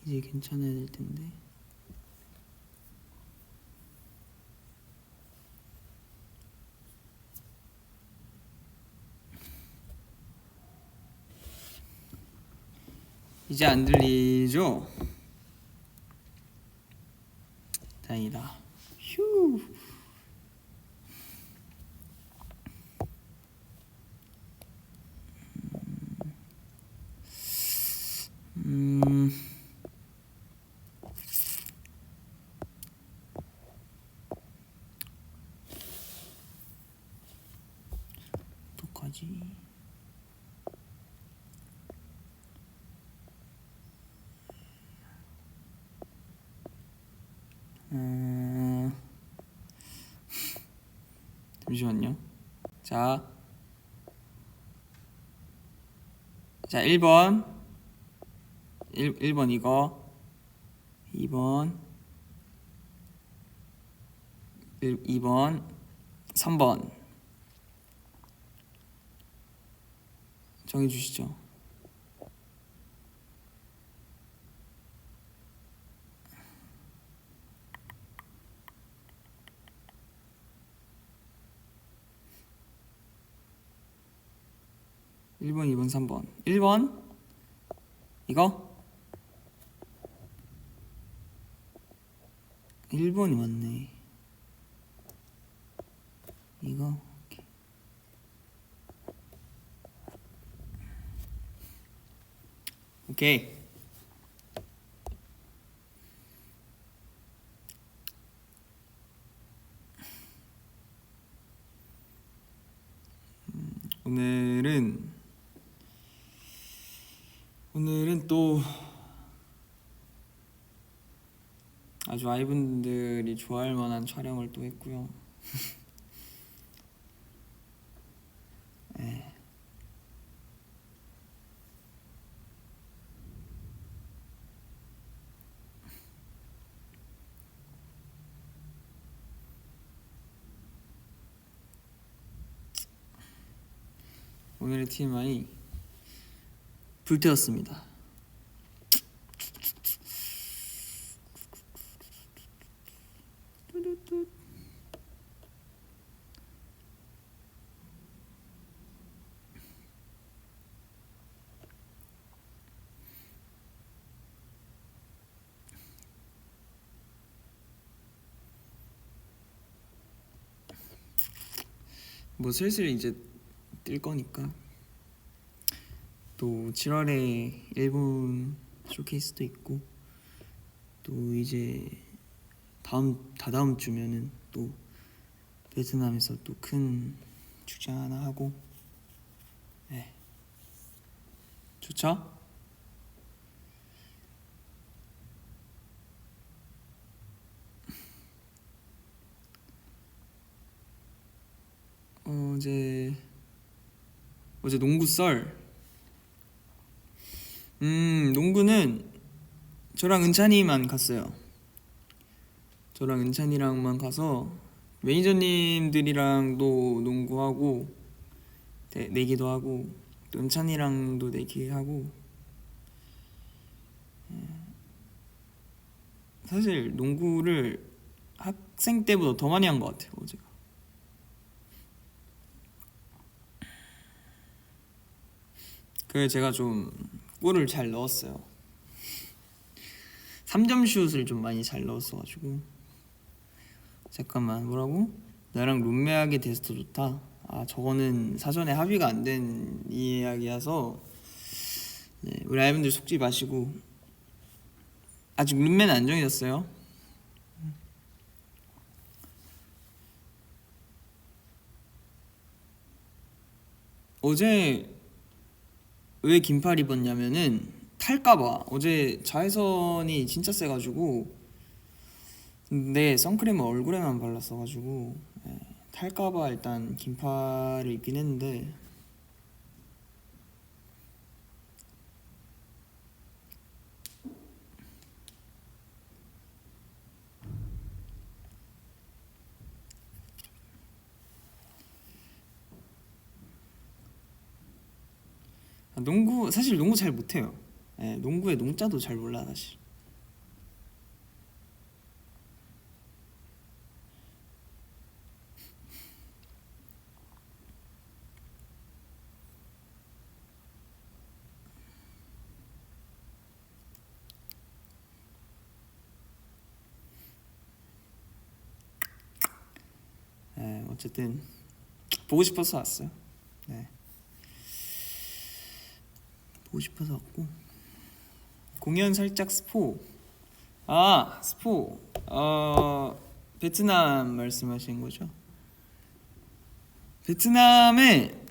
이제 괜찮아야 될 텐데. 이제 안 들리죠? 다행이다. 휴. 어떡하지? 잠시만요. 자 1번 1번 이거 2번 2번 3번 정해주시죠. (1번) (2번) (3번) (1번) 이거? 1번이 맞네. 이거? 오케이. 오늘은 또 아주 아이분들이 좋아할 만한 촬영을 또 했고요. 네. 오늘의 TMI 불태웠습니다. 뭐 슬슬 이제 뜰 거니까. 또 7월에 일본 쇼케이스도 있고, 또 이제 다다음 주면은 또 베트남에서 또 큰 축제 하나 하고. 네, 좋죠? 어제 농구 썰. 농구는 저랑 은찬이만 갔어요. 저랑 은찬이랑만 가서 매니저님들이랑도 농구하고 내기도 하고, 또 은찬이랑도 내기하고. 사실 농구를 학생 때보다 더 많이 한 것 같아요, 어제가. 그래 제가 좀 골을 잘 넣었어요. 3점 슛을 좀 많이 잘 넣었어가지고. 잠깐만, 뭐라고? 나랑 룸메하게 돼서 더 좋다. 아, 저거는 사전에 합의가 안 된 이야기라서, 네, 우리 아이분들 속지 마시고. 아직 룸메는 안 정해졌어요. 어제 왜 긴팔 입었냐면은 탈까봐. 어제 자외선이 진짜 세가지고, 근데 선크림을 얼굴에만 발랐어가지고, 네, 탈까봐 일단 긴팔을 입긴 했는데, 사실 농구 잘 못해요. 네, 농구의 농자도 잘 몰라 사실. 네, 어쨌든 보고 싶어서 왔어요. 네. 보고 싶어서 왔고 공연 살짝 스포. 스포. 베트남 말씀하시는 거죠? 베트남에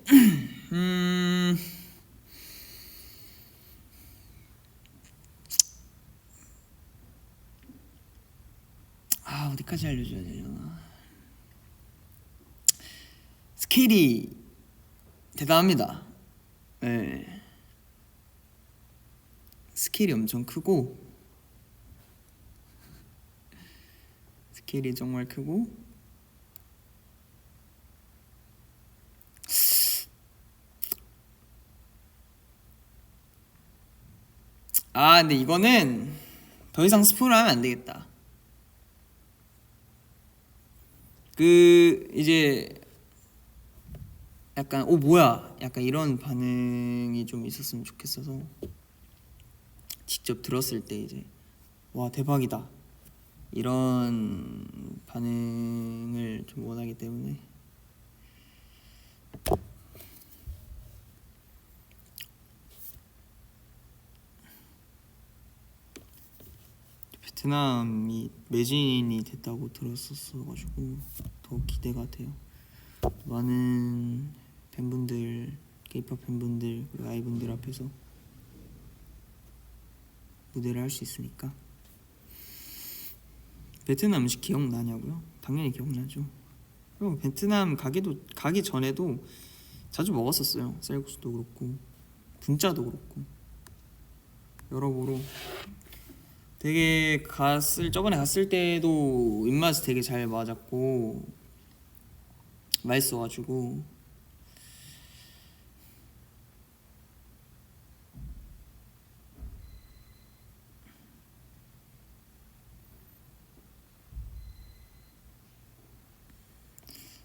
어디까지 알려줘야 되려나? 스케일이 대단합니다. 네. 스케일이 엄청 크고 스케일이 정말 크고 근데 이거는 더 이상 스포를 하면 안 되겠다. 이제 약간 뭐야 약간 이런 반응이 좀 있었으면 좋겠어서 직접 들었을 때 이제 와 대박이다 이런 반응을 좀 원하기 때문에 베트남이 매진이 됐다고 들었었어가지고 더 기대가 돼요. 많은 팬분들, K-pop 팬분들, 그리고 아이분들 앞에서 무대를 할 수 있으니까. 베트남 음식 기억나냐고요? 당연히 기억나죠. 그리고 베트남 가기 전에도 자주 먹었었어요. 쌀국수도 그렇고 분짜도 그렇고 여러모로 되게 저번에 갔을 때도 입맛이 되게 잘 맞았고 맛있어가지고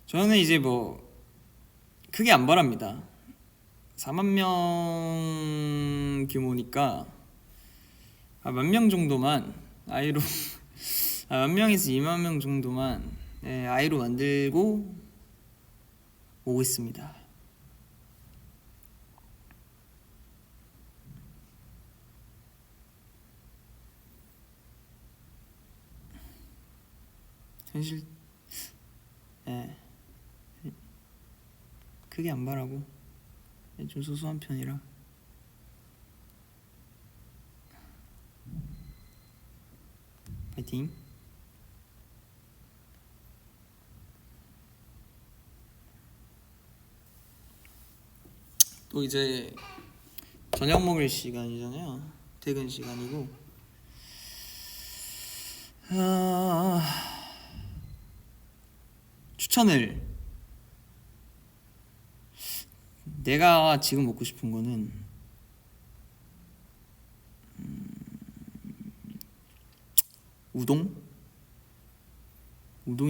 저는 이제 뭐 크게 안 바랍니다. 4만 명 규모니까 10,000명 정도만 아이로 10,000명에서 2만 명 정도만 아이로 만들고 오고 있습니다. 현실 크게 안 바라고 좀 소소한 편이라 파이팅. 또 이제 저녁 먹을 시간이잖아요. 퇴근 시간이고 추천을 내가 지금 먹고 싶은 거는 우동이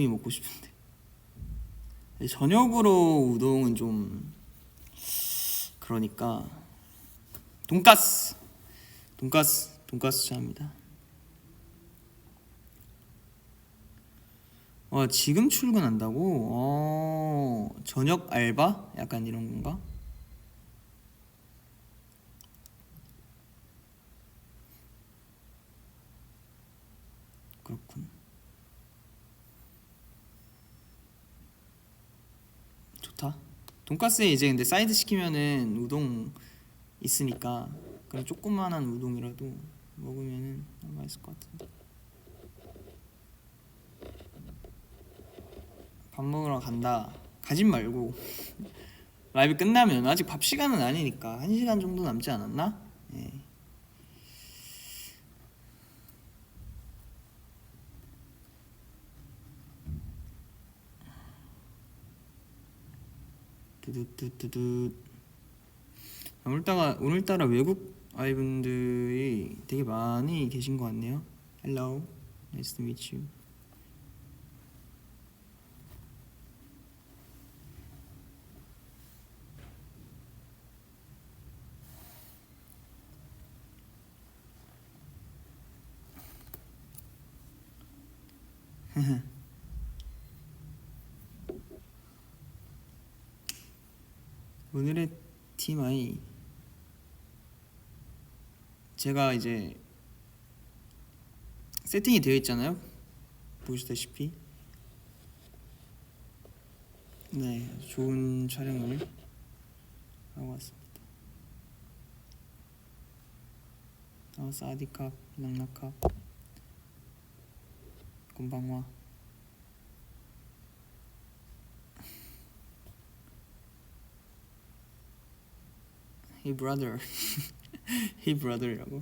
먹고 싶은데 저녁으로 우동은 좀 그러니까 돈가스 좋아합니다. 지금 출근한다고? 저녁 알바? 약간 이런 건가? 그렇군. 좋다. 돈가스에 이제 근데 사이드 시키면은 우동 있으니까 그런 조그만한 우동이라도 먹으면은 맛있을 것 같은데. 밥 먹으러 간다. 가진 말고 라이브 끝나면 아직 밥 시간은 아니니까 1시간 정도 남지 않았나? 예. 두두두두두. 오늘따라 외국 아이분들이 되게 많이 계신 것 같네요. Hello, nice to meet you. 오늘의 TMI, 제가 이제 세팅이 되어 있잖아요. 보시다시피 네, 좋은 촬영을 하고 왔습니다. 사디캅, 랑라캅, 곤방와. Hey brother. Hey brother라고.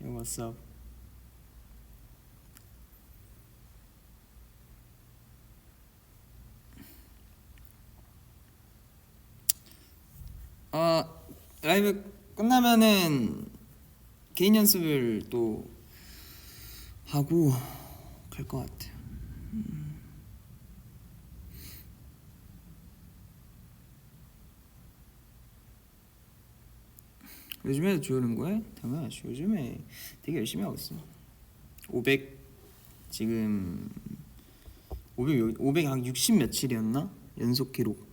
Yo, what's up? 라이브 끝나면은 개인 연습을 또 하고 갈 것 같아요. 요즘에도 조르는 거야? 당연하지. 요즘에 되게 열심히 하고 있어. 500 지금 560 며칠이었나? 연속 기록.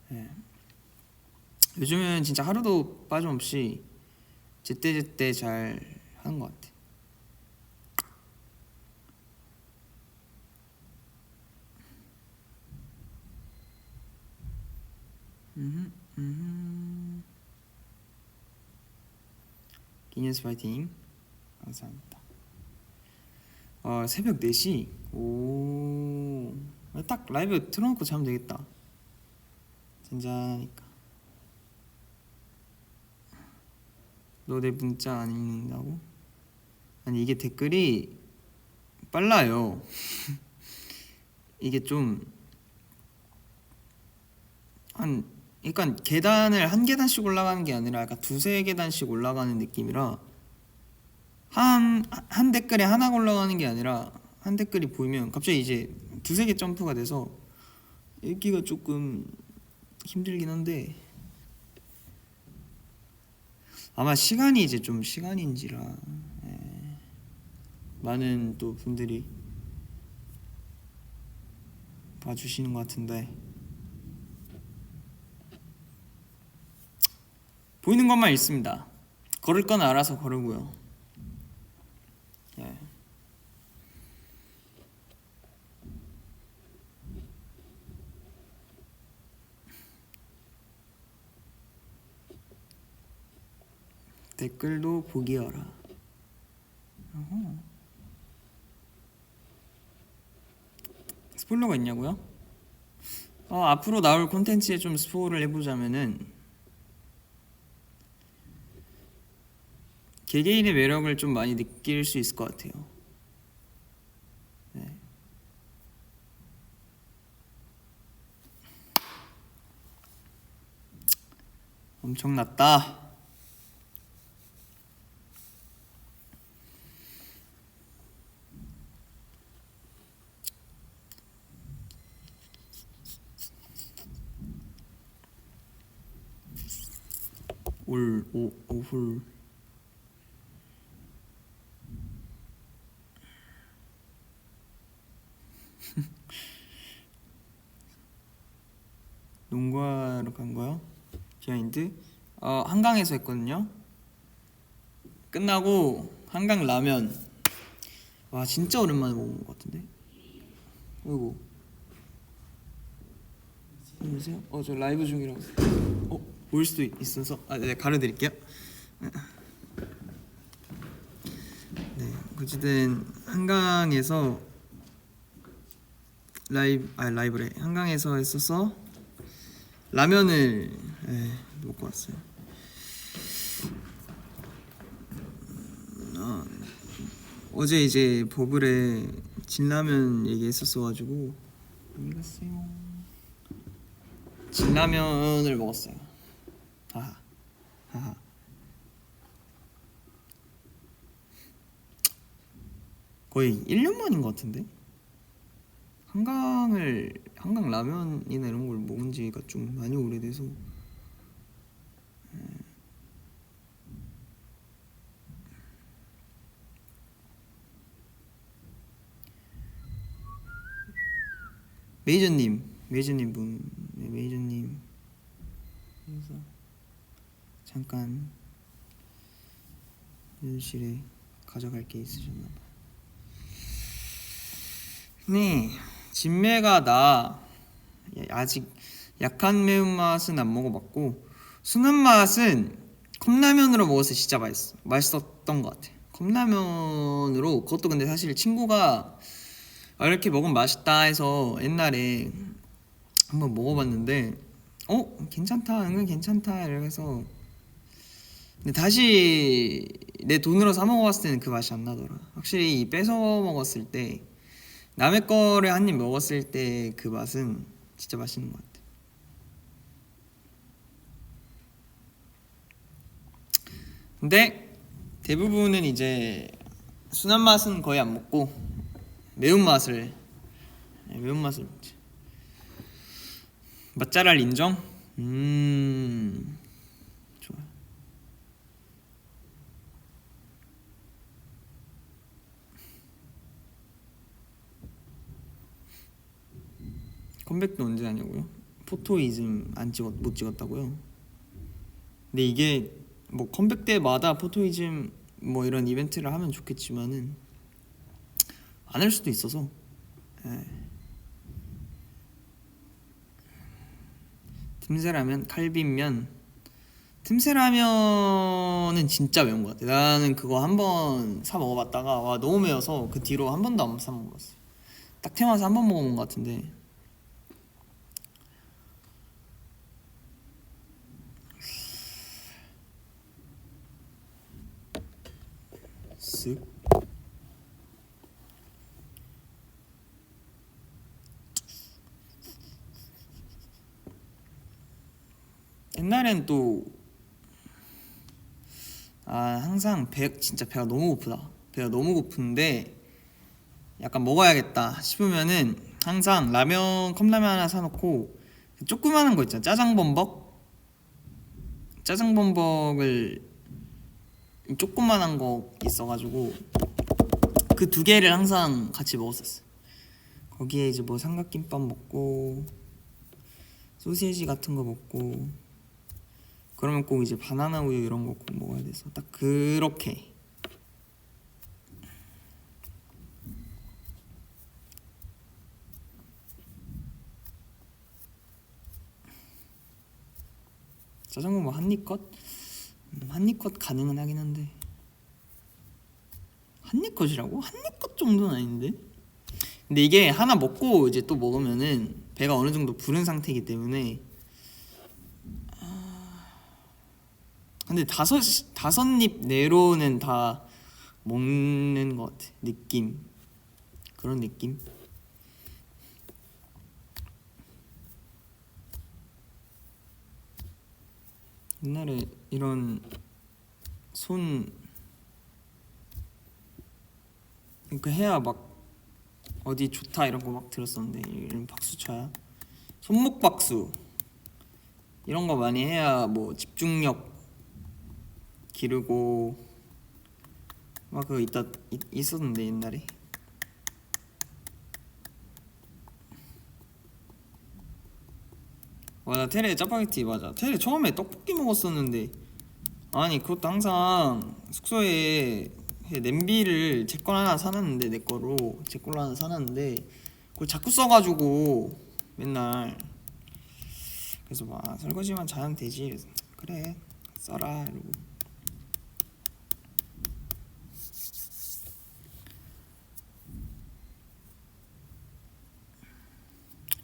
네. 요즘은 진짜 하루도 빠짐없이 제때제때 잘 하는 것 같아. 기니스 파이팅. 감사합니다. 새벽 4시? 오, 딱 라이브 틀어놓고 자면 되겠다. 잔잔하니까. 너 내 문자 안 읽는다고? 아니 이게 댓글이 빨라요. 이게 좀 그러니까 계단을 한 계단씩 올라가는 게 아니라 약간 두세 계단씩 올라가는 느낌이라 한 댓글에 하나 올라가는 게 아니라 한 댓글이 보이면 갑자기 이제 두세 개 점프가 돼서 읽기가 조금 힘들긴 한데 아마 시간이 이제 좀 시간인지라 많은 또 분들이 봐주시는 것 같은데 보이는 것만 읽습니다. 걸을 건 알아서 걸으고요. 예. 댓글도 보기여라. 스포일러가 있냐고요? 앞으로 나올 콘텐츠에 좀 스포를 해보자면은 개개인의 매력을 좀 많이 느낄 수 있을 것 같아요. 네. 엄청났다. 오홀 농구하러 간 거요? 비하인드? 한강에서 했거든요. 끝나고 한강 라면. 와 진짜 오랜만에 먹은 것 같은데. 어이구. 안녕하세요. 저 라이브 중이라고. 보일 수도 있어서 네 가려드릴게요. 네, 어쨌든 한강에서 라이브래. 한강에서 했어서 라면을 먹고 왔어요. 어제 이제 버블에 진라면 얘기했었어가지고 안녕히 가세요. 진라면을 먹었어요. 하하. 거의 1년 만인 것 같은데. 한강 라면이나 이런 걸 먹은 지가 좀 많이 오래돼서 메이저님 분, 네, 메이저님 그래서 잠깐 연실에 가져갈 게 있으셨나 봐. 네, 진매가 나 아직 약한 매운맛은 안 먹어봤고 순한 맛은 컵라면으로 먹었을 때 진짜 맛있었던 것 같아. 컵라면으로. 그것도 근데 사실 친구가 이렇게 먹으면 맛있다 해서 옛날에 한번 먹어봤는데 괜찮다, 은근 괜찮다 이래서. 근데 다시 내 돈으로 사 먹어봤을 때는 그 맛이 안 나더라. 확실히 이 뺏어 먹었을 때, 남의 거를 한 입 먹었을 때 그 맛은 진짜 맛있는 것 같아. 근데 대부분은 이제 순한 맛은 거의 안 먹고 매운맛을 먹지. 맛잘알 인정? 좋아. 컴백도 언제 하냐고요? 포토이즘 못 찍었다고요? 근데 이게 뭐 컴백 때마다 포토이즘 뭐 이런 이벤트를 하면 좋겠지만은 안 할 수도 있어서. 틈새라면, 칼빈면. 틈새라면은 진짜 매운 것 같아. 나는 그거 한 번 사 먹어봤다가 와 너무 매워서 그 뒤로 한 번도 안 사 먹어봤어. 딱 태어나서 한 번 먹어본 것 같은데. 쓱. 옛날엔 또 항상 진짜 배가 너무 고프다. 배가 너무 고픈데 약간 먹어야겠다 싶으면은 항상 컵라면 하나 사놓고 조그마한 거 있잖아. 짜장범벅을 조그만한 거 있어가지고 그 두 개를 항상 같이 먹었었어. 거기에 이제 뭐 삼각김밥 먹고 소시지 같은 거 먹고, 그러면 꼭 이제 바나나 우유 이런 거 꼭 먹어야 돼서 딱 그렇게. 짜장면 뭐 한입컷? 한입컷 가능은 하긴 한데. 한입컷이라고? 한입컷 정도는 아닌데. 근데 이게 하나 먹고 이제 또 먹으면은 배가 어느 정도 부른 상태이기 때문에. 근데 다섯 입 내로는 다 먹는 것 같아. 느낌. 그런 느낌. 옛날에 이런 손 이렇게 해야 막 어디 좋다 이런 거 막 들었었는데, 이런 박수 쳐야 손목 박수 이런 거 많이 해야 뭐 집중력 기르고 막 그거 있었는데 옛날에. 맞아, 테레 짜파게티. 맞아, 테레 처음에 떡볶이 먹었었는데, 아니 그것도 항상 숙소에 냄비를 제 걸 하나 사놨는데, 제 걸로 하나 사놨는데 그걸 자꾸 써가지고 맨날. 그래서 막 설거지만 잘하면 되지. 그래서 그래 써라 이러고.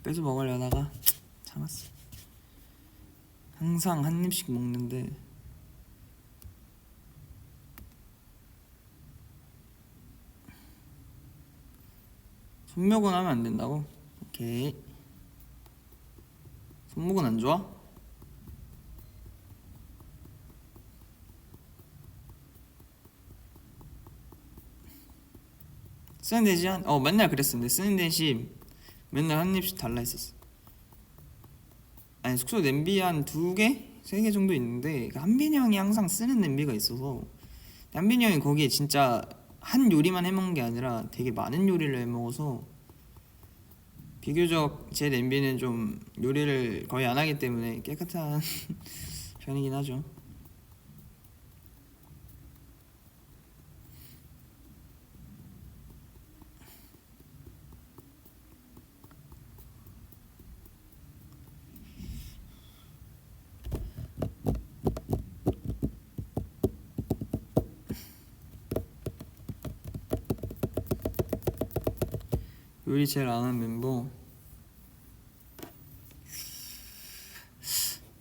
뺏어 먹으려다가 참았어. 항상 한 입씩 먹는데. 손목은 하면 안 된다고? 오케이. 손목은 안 좋아? 쓰는 대신 맨날 그랬었는데, 쓰는 대신 맨날 한 입씩 달라 했었어. 아니 숙소 냄비 한 2개? 3개 정도 있는데 한빈이 형이 항상 쓰는 냄비가 있어서, 한빈이 형이 거기에 진짜 한 요리만 해먹는 게 아니라 되게 많은 요리를 해먹어서 비교적 제 냄비는 좀 요리를 거의 안 하기 때문에 깨끗한 편이긴 하죠. 요리 제일 안 하는 멤버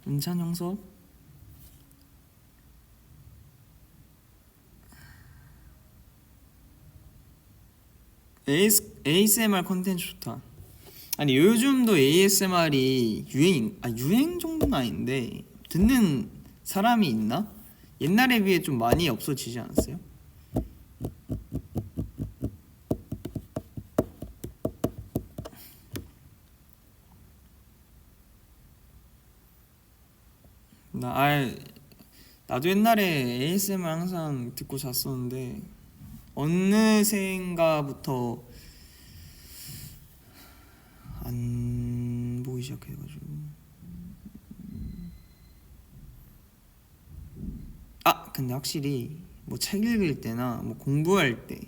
은찬 형섭? ASMR 컨텐츠 좋다. 아니 요즘도 ASMR이 유행 정도는 아닌데 듣는 사람이 있나? 옛날에 비해 좀 많이 없어지지 않았어요? 나도 옛날에 ASMR 항상 듣고 잤었는데 어느샌가부터 안 보기 시작해가지고 근데 확실히 뭐 책 읽을 때나 뭐 공부할 때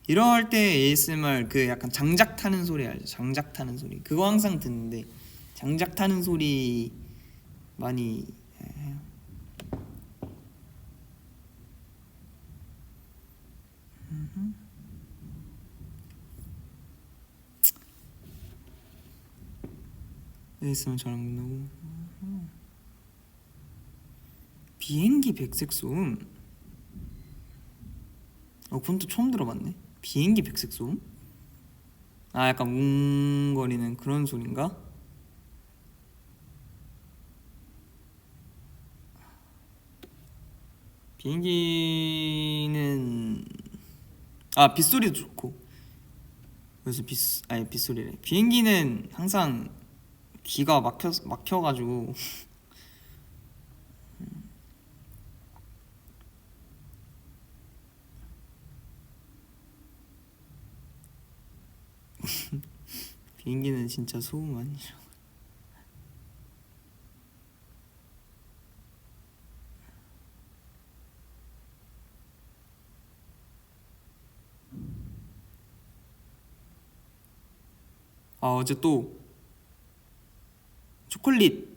이럴 때 ASMR 그 약간 장작 타는 소리 알죠? 장작 타는 소리 그거 항상 듣는데 장작 타는 소리 많이 해요. ASMR 잘 안 끝나고 비행기 백색 소음 그건 또 처음 들어봤네. 비행기 백색 소음? 약간 웅거리는 그런 소린가? 비행기는 빗소리도 좋고 그래서 빗소리래. 비행기는 항상 귀가 막혀가지고 비행기는 진짜 소음 아니죠. 어제 또 초콜릿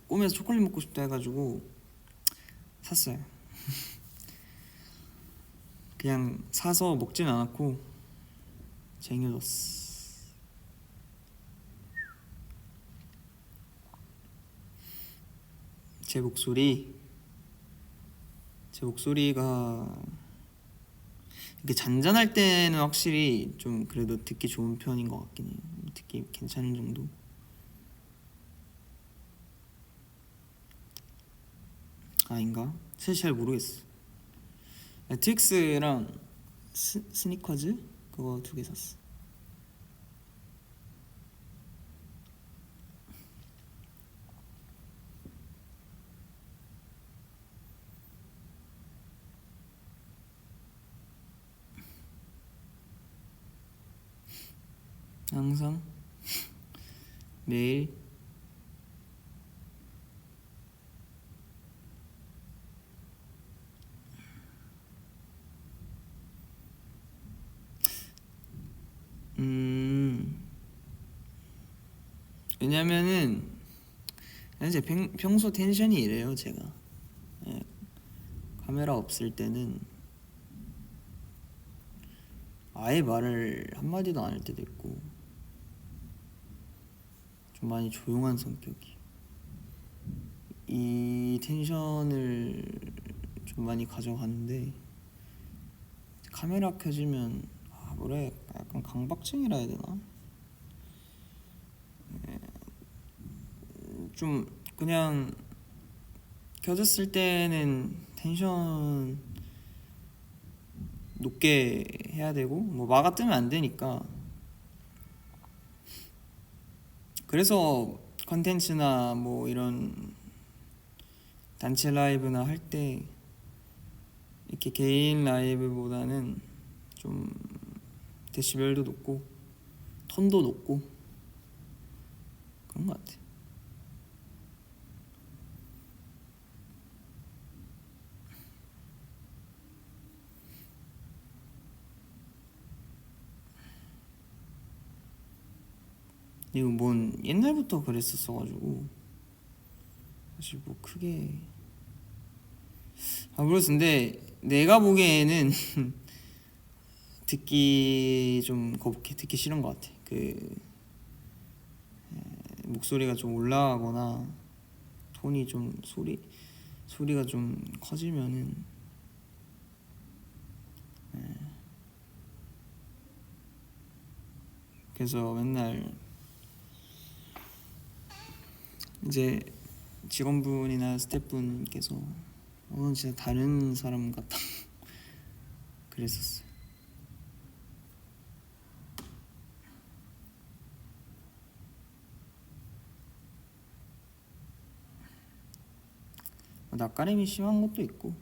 꿈에서 초콜릿 먹고 싶다 해가지고 샀어요. 그냥 사서 먹진 않았고 쟁여뒀어. 제 목소리가 이렇게 잔잔할 때는 확실히 좀 그래도 듣기 좋은 편인 것 같긴 해요. 듣기 괜찮은 정도. 아닌가? 사실 잘 모르겠어. 트윅스랑 스니커즈 그거 2개 샀어. 항상 매일 왜냐면은 제 평소 텐션이 이래요. 제가 카메라 없을 때는 아예 말을 한마디도 안 할 때도 있고 좀 많이 조용한 성격이. 이 텐션을 좀 많이 가져가는데 카메라 켜지면 뭐래 약간 강박증이라 해야 되나? 좀 그냥 켜졌을 때는 텐션 높게 해야 되고 뭐 마가 뜨면 안 되니까 그래서 컨텐츠나 뭐 이런 단체 라이브나 할 때 이렇게 개인 라이브보다는 좀 데시벨도 높고 톤도 높고 그런 것 같아. 이거 뭔 옛날부터 그랬었어가지고 사실 뭐 크게 모르겠어. 근데 내가 보기에는 듣기 좀 거북해. 듣기 싫은 것 같아. 목소리가 좀 올라가거나 톤이 좀 소리가 좀 커지면은 그래서 맨날 이제 직원분이나 스태프분께서 오늘 진짜 다른 사람 같다 그랬었어요. 낯가림이 심한 것도 있고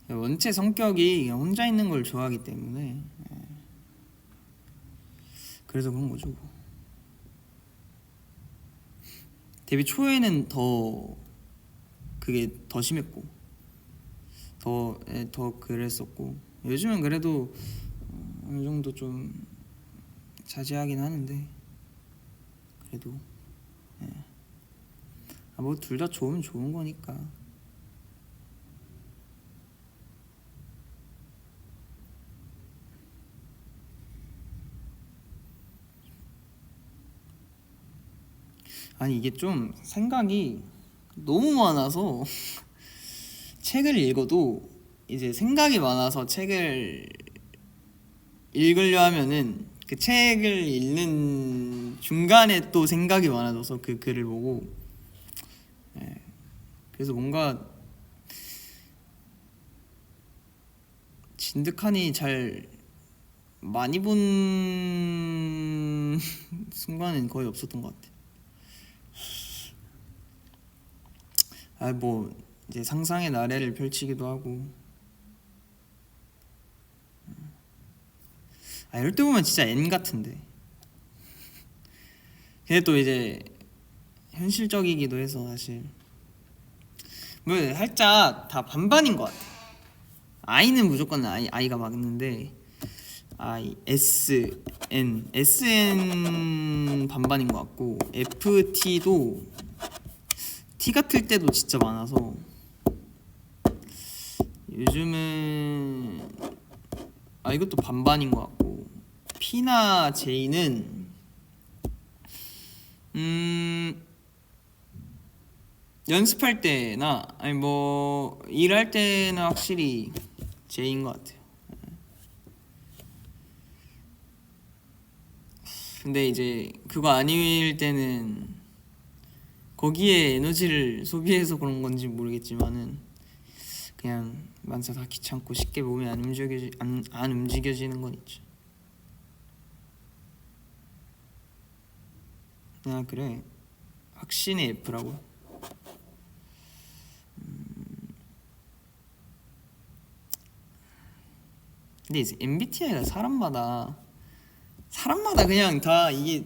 원체 성격이 그냥 혼자 있는 걸 좋아하기 때문에 그래서 그런 거죠. 뭐. 데뷔 초에는 더 그게 더 심했고 더 그랬었고 요즘은 그래도 어느 정도 좀 자제하긴 하는데 그래도 뭐 둘 다 좋으면 좋은 거니까. 아니 이게 좀 생각이 너무 많아서 책을 읽어도 이제 생각이 많아서 책을 읽으려 하면은 그 책을 읽는 중간에 또 생각이 많아져서 그 글을 보고 그래서 뭔가 진득하니 잘 많이 본 순간은 거의 없었던 것 같아. 뭐 이제 상상의 나래를 펼치기도 하고 이럴 때 보면 진짜 N 같은데 근데 또 이제 현실적이기도 해서 사실 뭐 살짝 다 반반인 것 같아. I는 무조건 I가 맞는데 SN 반반인 것 같고 FT도 T 같을 때도 진짜 많아서 요즘은 이것도 반반인 것 같고 P나 J는 연습할 때나 아니 뭐 일할 때는 확실히 J인 것 같아요. 근데 이제 그거 아닐 때는 거기에 에너지를 소비해서 그런 건지 모르겠지만은 그냥 만사 다 귀찮고 쉽게 몸이 안 움직여지는 건 있죠. 그래 확신의 F라고. 근데 이제 MBTI가 사람마다 그냥 다 이게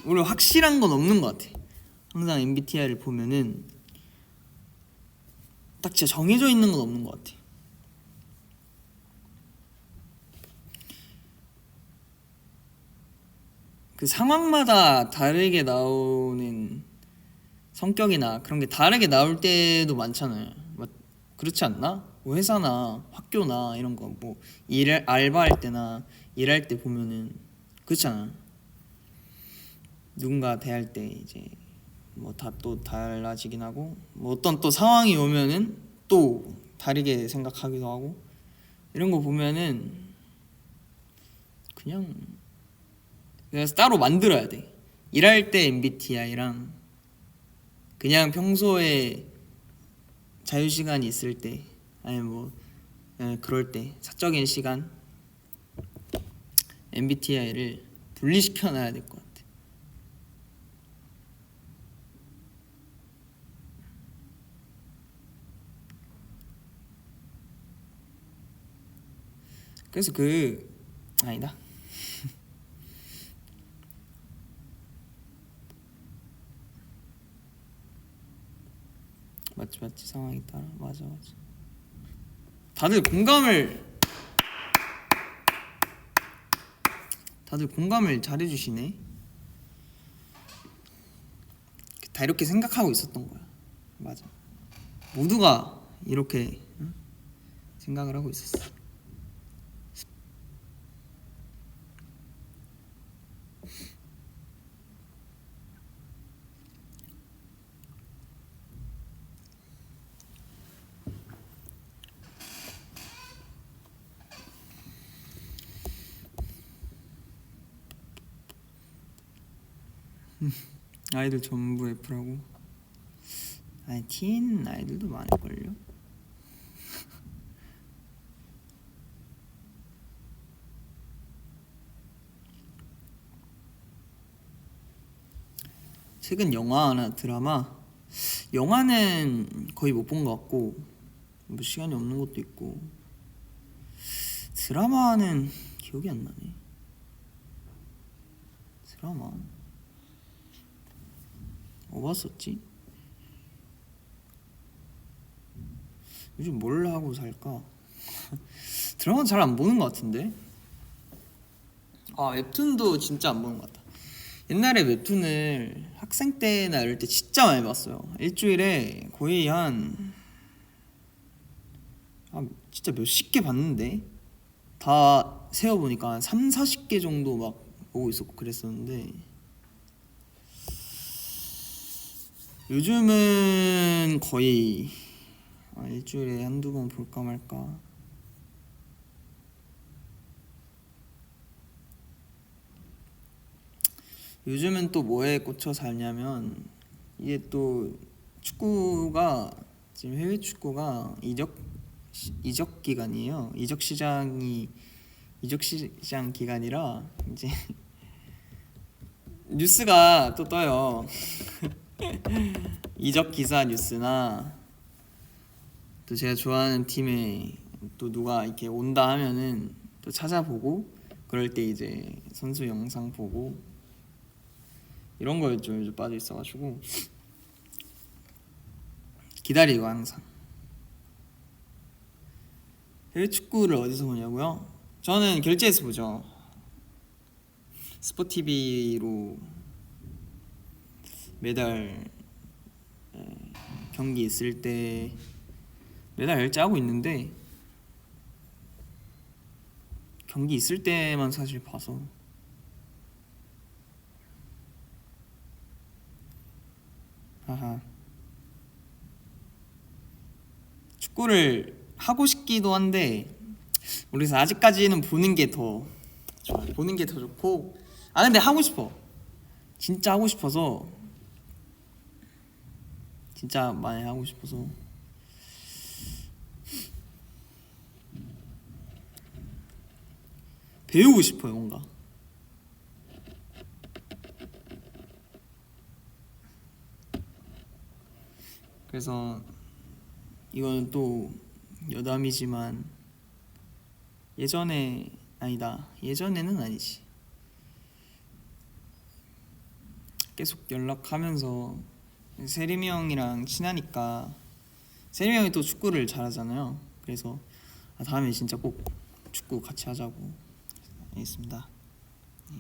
원래 확실한 건 없는 것 같아. 항상 MBTI를 보면은 딱 진짜 정해져 있는 건 없는 것 같아. 그 상황마다 다르게 나오는 성격이나 그런 게 다르게 나올 때도 많잖아요. 그렇지 않나? 뭐 회사나 학교나 이런 거 뭐 알바할 때나 일할 때 보면은 그렇잖아. 누군가 대할 때 이제 뭐 다 또 달라지긴 하고 뭐 어떤 또 상황이 오면은 또 다르게 생각하기도 하고 이런 거 보면은 그냥 그래서 따로 만들어야 돼. 일할 때 MBTI랑 그냥 평소에 자유시간이 있을 때 아니 뭐 그럴 때 사적인 시간 MBTI를 분리시켜 놔야 될 것 같아. 그래서 아니다. 맞지 상황에 따라. 맞아. 다들 공감을 잘해주시네. 다 이렇게 생각하고 있었던 거야. 맞아. 모두가 이렇게 생각을 하고 있었어. 아이들 전부 F라고? 아니 T인 아이들도 많을걸요? 최근 영화나 드라마? 영화는 거의 못 본 것 같고 뭐 시간이 없는 것도 있고 드라마는 기억이 안 나네. 드라마 뭐 봤었지? 요즘 뭘 하고 살까? 드라마 잘 안 보는 것 같은데? 웹툰도 진짜 안 보는 것 같다. 옛날에 웹툰을 학생 때나 이럴 때 진짜 많이 봤어요. 일주일에 거의 진짜 몇십 개 봤는데 다 세어보니까 한 3, 40개 정도 막 보고 있었고 그랬었는데 요즘은 거의 일주일에 한두 번 볼까 말까. 요즘은 또 뭐에 꽂혀 살냐면 이게 또 축구가 지금 해외 축구가 이적 기간이에요. 이적 시장 기간이라 이제 뉴스가 또 떠요. 이적 기사 뉴스나 또 제가 좋아하는 팀에 또 누가 이렇게 온다 하면은 또 찾아보고 그럴 때 이제 선수 영상 보고 이런 거에 좀 요즘 빠져 있어가지고 기다리고 항상. 해외 축구를 어디서 보냐고요? 저는 결제해서 보죠. 스포티비로 매달 경기 있을 때 매달 결제하고 있는데 경기 있을 때만 사실 봐서 하하. 축구를 하고 싶기도 한데 그래서 아직까지는 보는 게 더 좋아요. 보는 게 더 좋고 근데 하고 싶어. 진짜 하고 싶어서 진짜 많이 하고 싶어서 배우고 싶어요 뭔가. 그래서 이거는 또 여담이지만 예전에는 아니지. 계속 연락하면서 세림이 형이랑 친하니까 세림이 형이 또 축구를 잘하잖아요. 그래서 다음에 진짜 꼭 축구 같이 하자고. 알겠습니다. 네.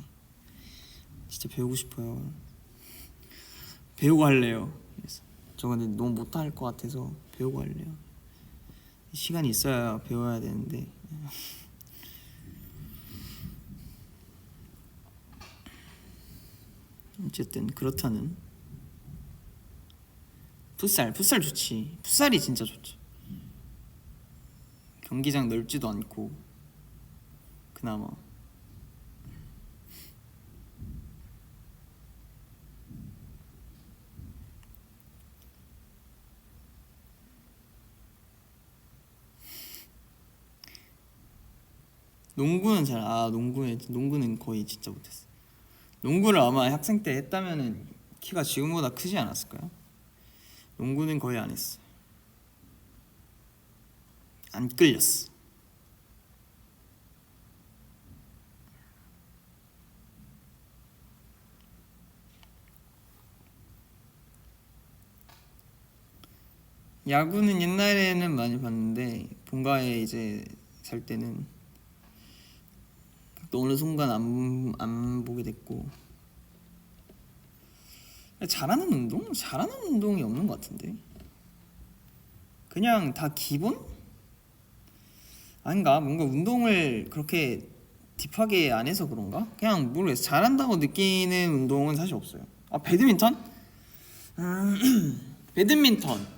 진짜 배우고 싶어요. 배우고 할래요. 그래서 저 근데 너무 못할 것 같아서 배우고 할래요. 시간이 있어야 배워야 되는데 어쨌든 그렇다는 풋살 좋지. 풋살이 진짜 좋지. 경기장 넓지도 않고 그나마 농구는 농구는 거의 진짜 못했어. 농구를 아마 학생 때 했다면은 키가 지금보다 크지 않았을까요? 농구는 거의 안 했어. 안 끌렸어. 야구는 옛날에는 많이 봤는데 본가에 이제 살 때는 또 어느 순간 안 보게 됐고. 잘하는 운동? 잘하는 운동이 없는 것 같은데. 그냥 다 기본? 아닌가? 뭔가 운동을 그렇게 딥하게 안 해서 그런가? 그냥 모르겠어. 잘한다고 느끼는 운동은 사실 없어요. 아, 배드민턴? 배드민턴.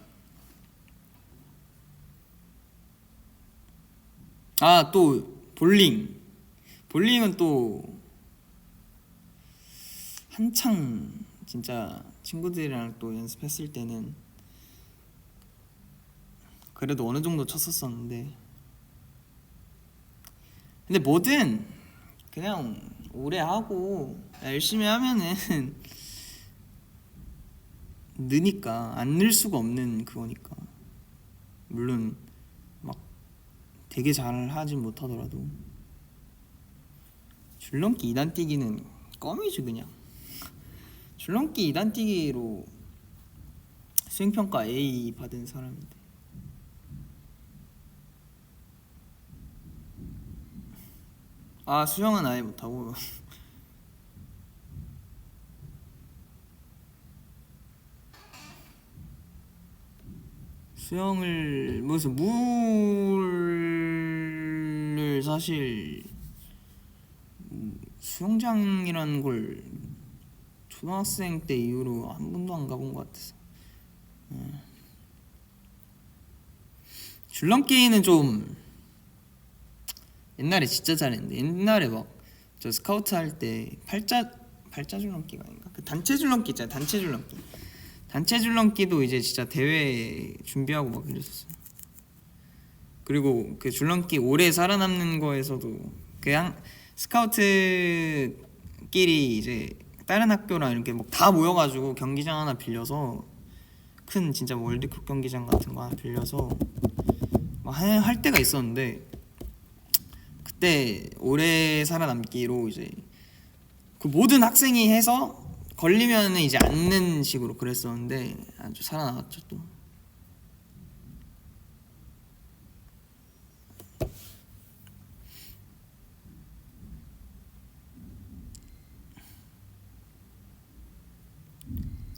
아, 또 볼링. 볼링은 또 한창 진짜 친구들이랑 또 연습했을 때는 그래도 어느 정도 쳤었었는데, 근데 뭐든 그냥 오래 하고 열심히 하면은 느니까, 안 늘 수가 없는 그거니까. 물론 막 되게 잘 하진 못하더라도 줄넘기 2단 뛰기는 껌이지 그냥. 줄넘기 2단 뛰기로 수행평가 A 받은 사람인데. 아, 수영은 아예 못하고. 수영을 무슨 물을 사실 수영장이라는 걸 초등학생 때 이후로 한 번도 안 가본 것 같아서. 줄넘기는 좀 옛날에 진짜 잘했는데, 옛날에 막 저 스카우트 할 때 팔자 줄넘기가 아닌가? 그 단체 줄넘기 있잖아요. 단체 줄넘기도 이제 진짜 대회 준비하고 막 이랬었어요. 그리고 그 줄넘기 오래 살아남는 거에서도 그냥 스카우트끼리 이제 다른 학교랑 이렇게 막 다 모여가지고 경기장 하나 빌려서, 큰 진짜 월드컵 경기장 같은 거 하나 빌려서 막 할 때가 있었는데, 그때 오래 살아남기로 이제 그 모든 학생이 해서 걸리면은 이제 앉는 식으로 그랬었는데 아주 살아남았죠 또.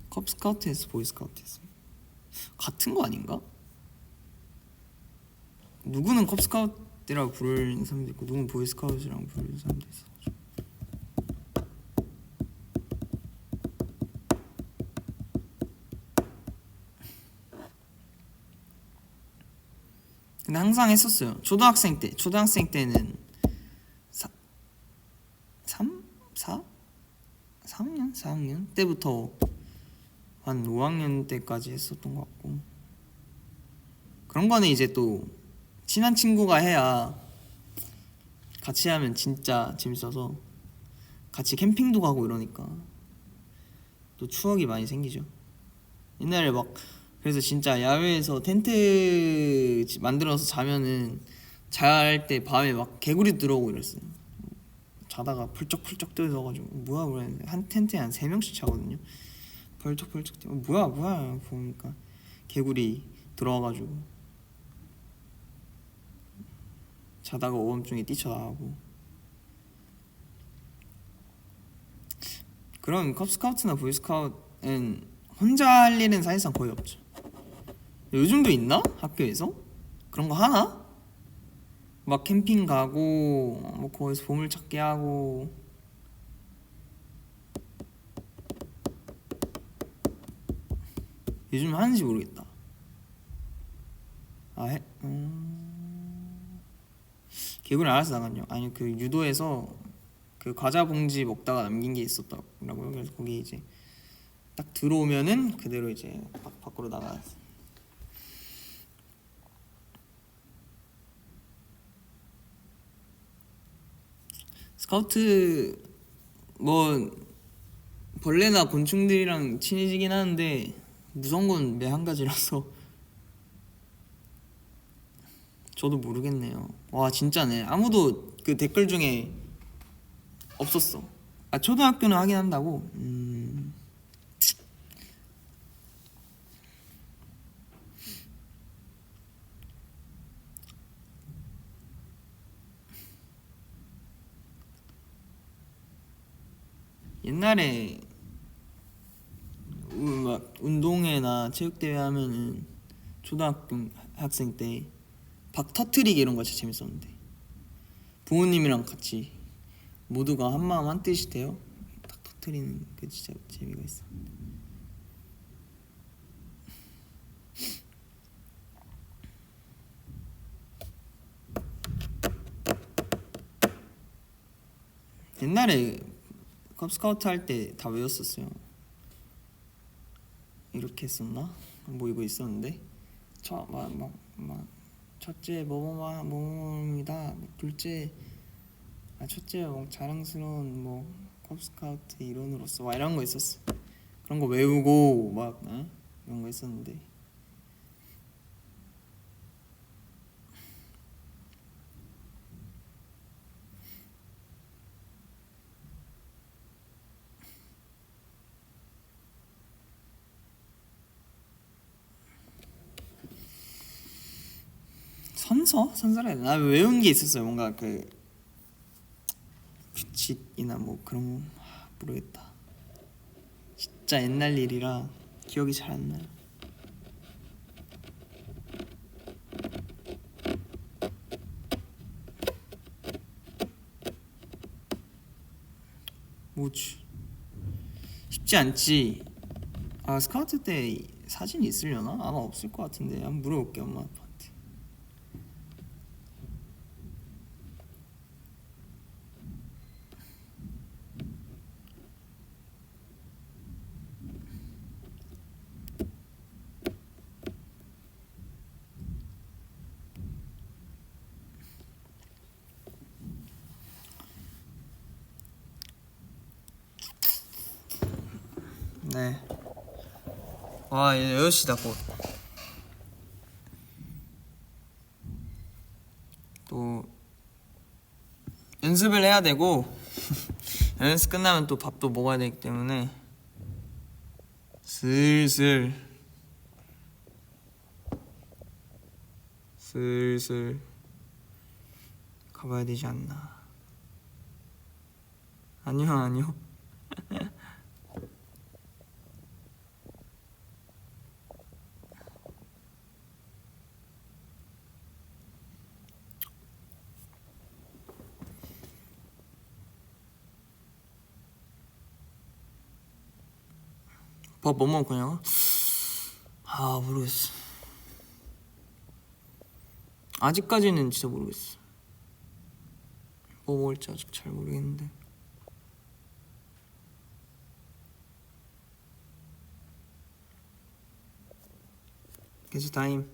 컵스카우트에서 보이스카우트에서 같은 거 아닌가? 누구는 컵스카우트라고 부르는 사람도 있고 누구는 보이스카우트라고 부르는 사람도 있어. 근데 항상 했었어요. 초등학생 때는 4학년 때부터 한 5학년 때까지 했었던 것 같고, 그런 거는 이제 또 친한 친구가 해야 같이 하면 진짜 재밌어서 같이 캠핑도 가고 이러니까 또 추억이 많이 생기죠. 옛날에 막 그래서 진짜 야외에서 텐트 만들어서 자면은 잘 때 밤에 막 개구리 들어오고 이랬어요. 자다가 펄쩍펄쩍 떠져가지고 뭐야 한 텐트에 한 3명씩 자거든요. 펄쩍펄쩍 뛰어 뭐야 보니까 개구리 들어와가지고 자다가 오밤중에 뛰쳐나가고. 그런 컵스카우트나 보이스카우트는 혼자 할 일은 사실상 거의 없죠. 요즘도 있나? 학교에서? 그런 거 하나? 막 캠핑 가고 뭐 거기서 보물찾기 하고. 요즘 하는지 모르겠다. 아 해? 개구리 알아서 나갔냐? 아니 그 유도에서 그 과자 봉지 먹다가 남긴 게 있었다고요. 그래서 거기 이제 딱 들어오면은 그대로 이제 밖으로 나가서. 스카우트 뭐 벌레나 곤충들이랑 친해지긴 하는데 무서운 건 매 한 가지라서 저도 모르겠네요. 와 진짜네. 아무도 그 댓글 중에 없었어. 아 초등학교는 하긴 한다고? 옛날에 막 운동회나 체육대회 하면은 초등학교 학생 때 박 터트리기 이런 거 진짜 재밌었는데, 부모님이랑 같이 모두가 한 마음 한 뜻이 돼요 딱 터트리는 그 진짜 재미가 있어. 옛날에 컵스카우트 할 때 다 외웠었어요. 이렇게 했었나? 뭐 이거 있었는데 첫째 뭐뭐뭐뭐입니다. 둘째 첫째 자랑스러운 컵스카우트 일원으로서 막 이런 거 있었어. 그런 거 외우고 막 이런 거 했었는데, 선서라 해야 되나? 외운 게 있었어요. 뭔가 그 규칙이나 뭐 그런 거 모르겠다. 진짜 옛날 일이라 기억이 잘 안 나요. 뭐지? 쉽지 않지. 스카우트 때 사진이 있으려나? 아마 없을 것 같은데 한번 물어볼게 엄마 아빠한테. 네. 와, 이제 6시다 곧. 또 연습을 해야 되고 연습 끝나면 또 밥도 먹어야 되기 때문에 슬슬 가봐야 되지 않나. 아니요. 밥 뭐 먹을 거냐고? 모르겠어. 아직까지는 진짜 모르겠어. 뭐 먹을지 아직 잘 모르겠는데. 계속 타임.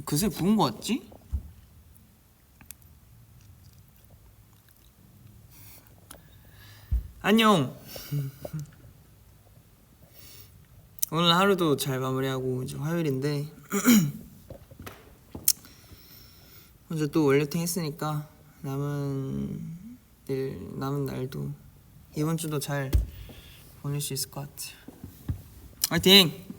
그새 부은 거 같지? 안녕. 오늘 하루도 잘 마무리하고 이제 화요일인데 이제 또 월요팅 했으니까 남은 날도 이번 주도 잘 보낼 수 있을 것 같아요. 화이팅!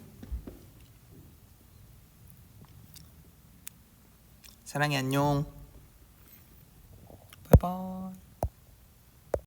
사랑해, 안녕. 바이바이.